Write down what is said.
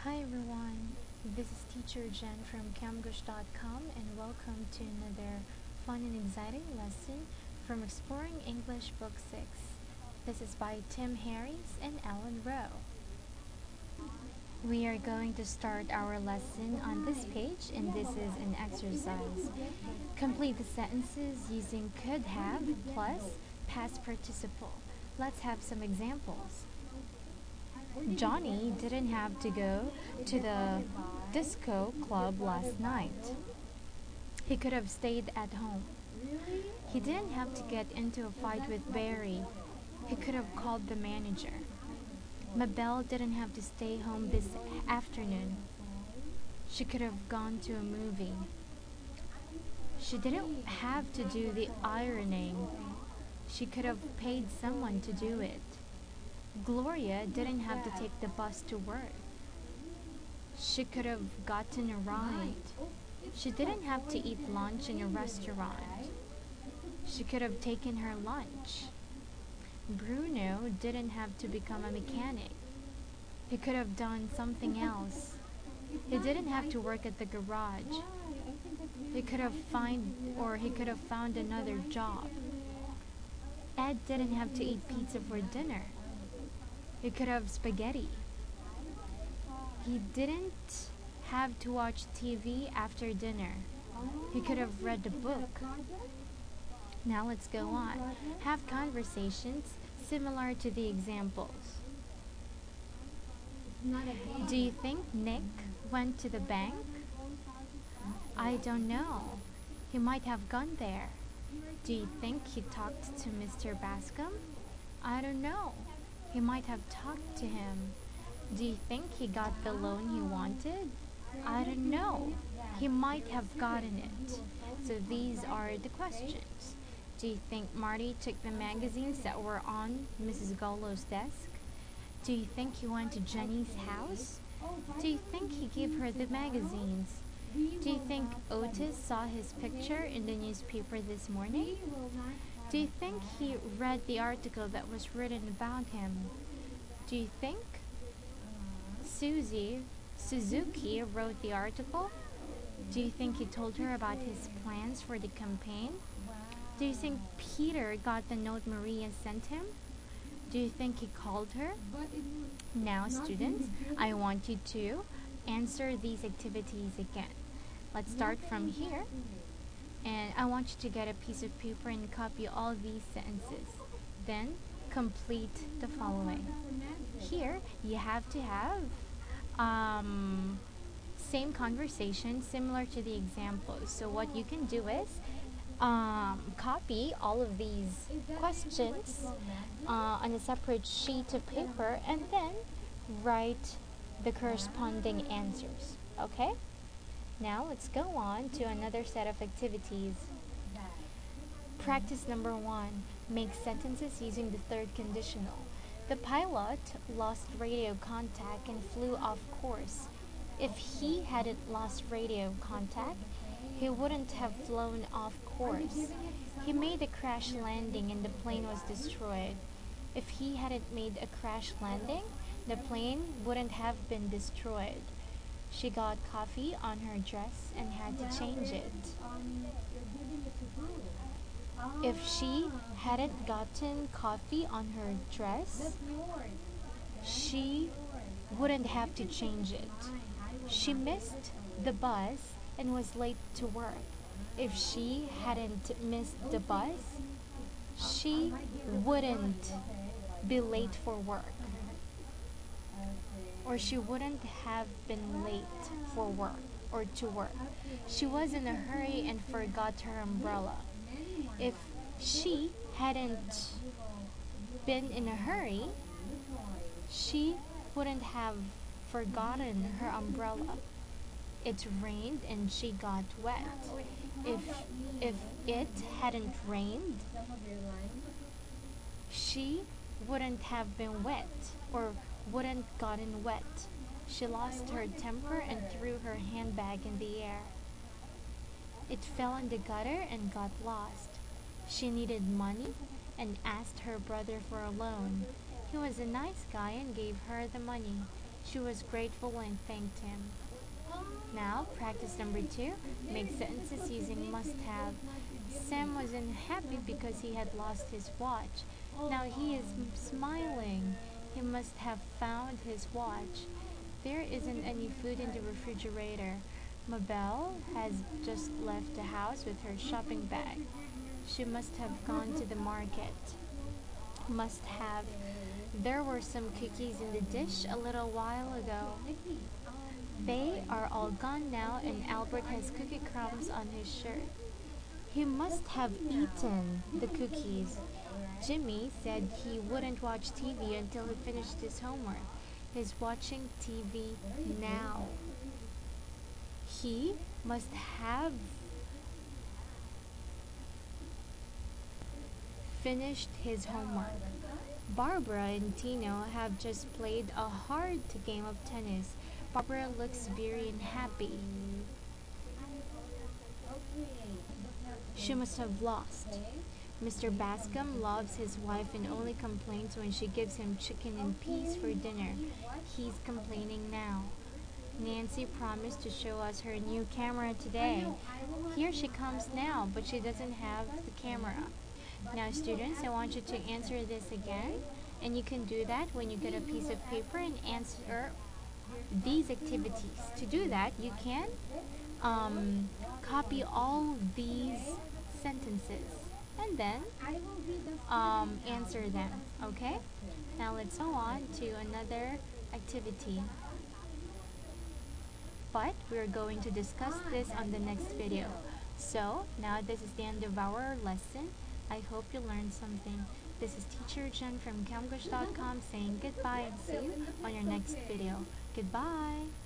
Hi everyone, this is Teacher Jen from camgush.com and welcome to another fun and exciting lesson from Exploring English Book 6. This is by Tim Harris and Ellen Rowe. We are going to start our lesson on this page, and this is an exercise. Complete the sentences using could have plus past participle. Let's have some examples. Johnny didn't have to go to the disco club last night. He could have stayed at home. He didn't have to get into a fight with Barry. He could have called the manager. Mabel didn't have to stay home this afternoon. She could have gone to a movie. She didn't have to do the ironing. She could have paid someone to do it. Gloria didn't have to take the bus to work. She could have gotten a ride. She didn't have to eat lunch in a restaurant. She could have taken her lunch. Bruno didn't have to become a mechanic. He could have done something else. He didn't have to work at the garage. He could have found another job. Ed didn't have to eat pizza for dinner. He could have spaghetti. He didn't have to watch TV after dinner. He could have read a book. Now let's go on. Have conversations similar to the examples. Do you think Nick went to the bank? I don't know. He might have gone there. Do you think he talked to Mr. Bascom? I don't know. He might have talked to him. Do you think he got the loan he wanted? I don't know. He might have gotten it. So these are the questions. Do you think Marty took the magazines that were on Mrs. Golo's desk? Do you think he went to Jenny's house? Do you think he gave her the magazines? Do you think Otis saw his picture in the newspaper this morning? Do you think he read the article that was written about him? Do you think Suzuki wrote the article? Do you think he told her about his plans for the campaign? Do you think Peter got the note Maria sent him? Do you think he called her? Now, students, I want you to answer these activities again. Let's start from here. And I want you to get a piece of paper and copy all these sentences. Then complete the following. Here you have to have same conversation similar to the examples. So what you can do is copy all of these questions on a separate sheet of paper and then write the corresponding answers. Okay? Now let's go on to another set of activities. Practice number 1. Make sentences using the third conditional. The pilot lost radio contact and flew off course. If he hadn't lost radio contact, he wouldn't have flown off course. He made a crash landing and the plane was destroyed. If he hadn't made a crash landing, the plane wouldn't have been destroyed. She got coffee on her dress and had to change it. If she hadn't gotten coffee on her dress, she wouldn't have to change it. She missed the bus and was late to work. If she hadn't missed the bus, she wouldn't be late for work. Or she wouldn't have been late for work or to work. She was in a hurry and forgot her umbrella. If she hadn't been in a hurry, she wouldn't have forgotten her umbrella. It rained and she got wet. If it hadn't rained, she wouldn't have been wet or wouldn't gotten wet. She lost her temper and threw her handbag in the air. It fell in the gutter and got lost. She needed money and asked her brother for a loan. He was a nice guy and gave her the money. She was grateful and thanked him. Now, practice number 2. Make sentences using must have. Sam wasn't happy because he had lost his watch. Now he is smiling. He must have found his watch. There isn't any food in the refrigerator. Mabel has just left the house with her shopping bag. She must have gone to the market. Must have. There were some cookies in the dish a little while ago. They are all gone now, and Albert has cookie crumbs on his shirt. He must have eaten the cookies. Jimmy said he wouldn't watch TV until he finished his homework. He's watching TV now. He must have finished his homework. Barbara and Tino have just played a hard game of tennis. Barbara looks very unhappy. She must have lost. Mr. Bascom loves his wife and only complains when she gives him chicken and peas for dinner. He's complaining now. Nancy promised to show us her new camera today. Here she comes now, but she doesn't have the camera. Now, students, I want you to answer this again, and you can do that when you get a piece of paper and answer these activities. To do that, you can copy all these sentences and then answer them. Okay? Now let's go on to another activity. But we're going to discuss this on the next video. So now this is the end of our lesson. I hope you learned something. This is Teacher Jen from camgush.com saying goodbye and see you on your next video. Goodbye!